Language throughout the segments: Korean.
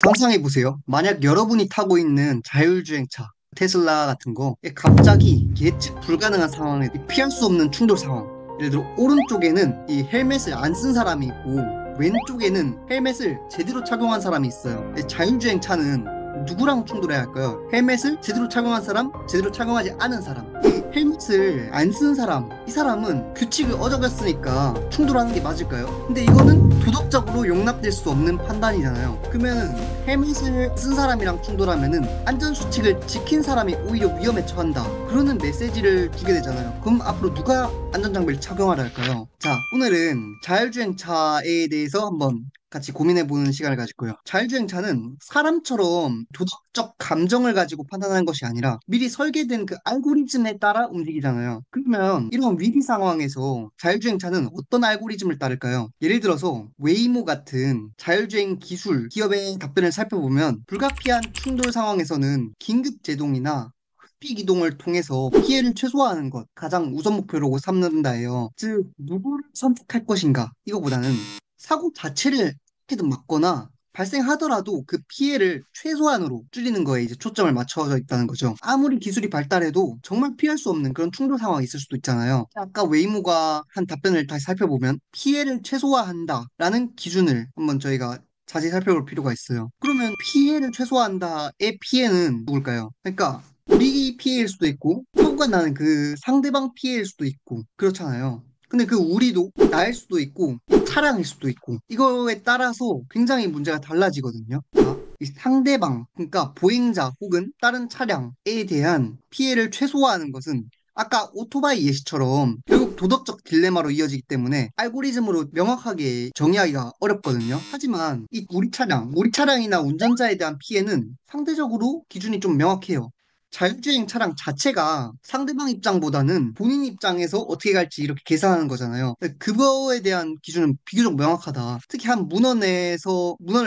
상상해보세요. 만약 여러분이 타고 있는 자율주행차, 테슬라 같은 거, 갑자기 예측 불가능한 상황에 피할 수 없는 충돌 상황. 예를 들어, 오른쪽에는 이 헬멧을 안 쓴 사람이 있고, 왼쪽에는 헬멧을 제대로 착용한 사람이 있어요. 자율주행차는 누구랑 충돌해야 할까요? 헬멧을 제대로 착용한 사람, 제대로 착용하지 않은 사람. 이 헬멧을 안 쓴 사람, 이 사람은 규칙을 어겼으니까 충돌하는 게 맞을까요? 근데 이거는 도덕적으로 용납될 수 없는 판단이잖아요. 그러면 헬멧을 쓴 사람이랑 충돌하면은 안전수칙을 지킨 사람이 오히려 위험에 처한다. 그러는 메시지를 주게 되잖아요. 그럼 앞으로 누가 안전장비를 착용하라 할까요? 자, 오늘은 자율주행차에 대해서 한번 같이 고민해보는 시간을 가질 거예요. 자율주행차는 사람처럼 도덕적 감정을 가지고 판단하는 것이 아니라 미리 설계된 그 알고리즘에 따라 움직이잖아요. 그러면 이런 위기 상황에서 자율주행차는 어떤 알고리즘을 따를까요? 예를 들어서 웨이모 같은 자율주행 기술 기업의 답변을 살펴보면 불가피한 충돌 상황에서는 긴급 제동이나 흑픽 이동을 통해서 피해를 최소화하는 것 가장 우선 목표로 삼는다 해요. 즉 누구를 선택할 것인가 이거보다는 사고 자체를 어떻게든 막거나 발생하더라도 그 피해를 최소한으로 줄이는 거에 이제 초점을 맞춰져 있다는 거죠. 아무리 기술이 발달해도 정말 피할 수 없는 그런 충돌 상황이 있을 수도 있잖아요. 아까 웨이모가 한 답변을 다시 살펴보면 피해를 최소화한다라는 기준을 한번 저희가 자세히 살펴볼 필요가 있어요. 그러면 피해를 최소화한다의 피해는 누굴까요? 그러니까 우리 피해일 수도 있고 사고가 나는 그 상대방 피해일 수도 있고 그렇잖아요. 근데 그 우리도 나일 수도 있고 차량일 수도 있고 이거에 따라서 굉장히 문제가 달라지거든요. 자, 이 상대방 그러니까 보행자 혹은 다른 차량에 대한 피해를 최소화하는 것은 아까 오토바이 예시처럼 결국 도덕적 딜레마로 이어지기 때문에 알고리즘으로 명확하게 정의하기가 어렵거든요. 하지만 이 우리 차량이나 운전자에 대한 피해는 상대적으로 기준이 좀 명확해요. 자율주행 차량 자체가 상대방 입장보다는 본인 입장에서 어떻게 갈지 이렇게 계산하는 거잖아요. 그거에 대한 기준은 비교적 명확하다. 특히 한 문헌을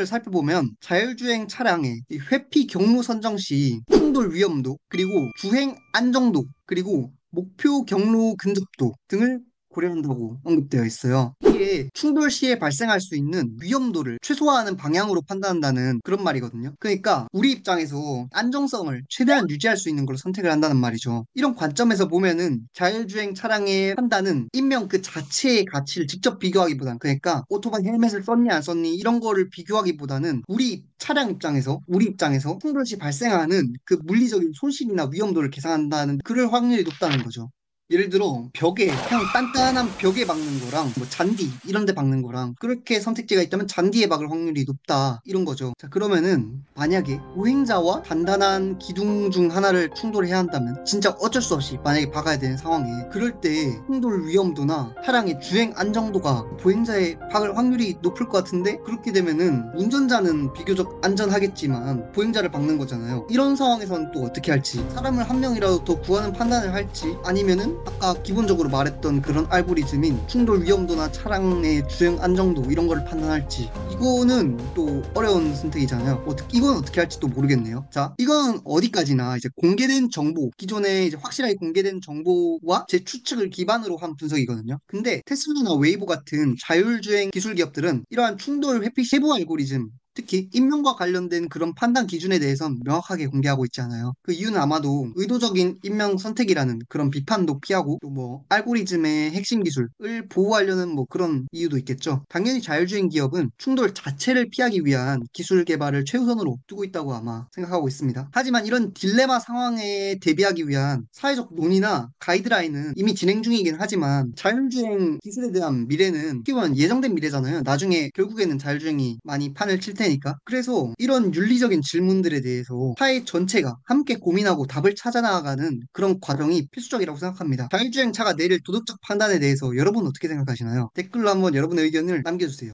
살펴보면 자율주행 차량의 이 회피 경로 선정 시 충돌 위험도, 그리고 주행 안정도, 그리고 목표 경로 근접도 등을 고려한다고 언급되어 있어요. 이게 충돌 시에 발생할 수 있는 위험도를 최소화하는 방향으로 판단한다는 그런 말이거든요. 그러니까 우리 입장에서 안정성을 최대한 유지할 수 있는 걸로 선택을 한다는 말이죠. 이런 관점에서 보면은 자율주행 차량의 판단은 인명 그 자체의 가치를 직접 비교하기보단, 그러니까 오토바이 헬멧을 썼니 안 썼니 이런 거를 비교하기보다는 우리 입장에서 충돌 시 발생하는 그 물리적인 손실이나 위험도를 계산한다는 그럴 확률이 높다는 거죠. 예를 들어 벽에 그냥 단단한 벽에 박는 거랑 뭐 잔디 이런 데 박는 거랑 그렇게 선택지가 있다면 잔디에 박을 확률이 높다 이런 거죠. 자, 그러면은 만약에 보행자와 단단한 기둥 중 하나를 충돌해야 한다면 진짜 어쩔 수 없이 만약에 박아야 되는 상황에 그럴 때 충돌 위험도나 차량의 주행 안정도가 보행자의 박을 확률이 높을 것 같은데 그렇게 되면은 운전자는 비교적 안전하겠지만 보행자를 박는 거잖아요. 이런 상황에서는 또 어떻게 할지, 사람을 한 명이라도 더 구하는 판단을 할지, 아니면은 아까 기본적으로 말했던 그런 알고리즘인 충돌 위험도나 차량의 주행 안정도 이런 거를 판단할지, 이거는 또 어려운 선택이잖아요. 이건 어떻게 할지 또 모르겠네요. 자, 이건 어디까지나 이제 공개된 정보, 기존에 이제 확실하게 공개된 정보와 제 추측을 기반으로 한 분석이거든요. 근데 테슬라나 웨이보 같은 자율주행 기술 기업들은 이러한 충돌 회피 세부 알고리즘, 특히 인명과 관련된 그런 판단 기준에 대해선 명확하게 공개하고 있지 않아요. 그 이유는 아마도 의도적인 인명 선택이라는 그런 비판도 피하고 또 뭐 알고리즘의 핵심 기술을 보호하려는 뭐 그런 이유도 있겠죠. 당연히 자율주행 기업은 충돌 자체를 피하기 위한 기술 개발을 최우선으로 두고 있다고 아마 생각하고 있습니다. 하지만 이런 딜레마 상황에 대비하기 위한 사회적 논의나 가이드라인은 이미 진행 중이긴 하지만 자율주행 기술에 대한 미래는 어떻게 보면 예정된 미래잖아요. 나중에 결국에는 자율주행이 많이 판을 칠 테니까. 그래서 이런 윤리적인 질문들에 대해서 사회 전체가 함께 고민하고 답을 찾아 나가는 그런 과정이 필수적이라고 생각합니다. 자율주행차가 내릴 도덕적 판단에 대해서 여러분은 어떻게 생각하시나요? 댓글로 한번 여러분의 의견을 남겨주세요.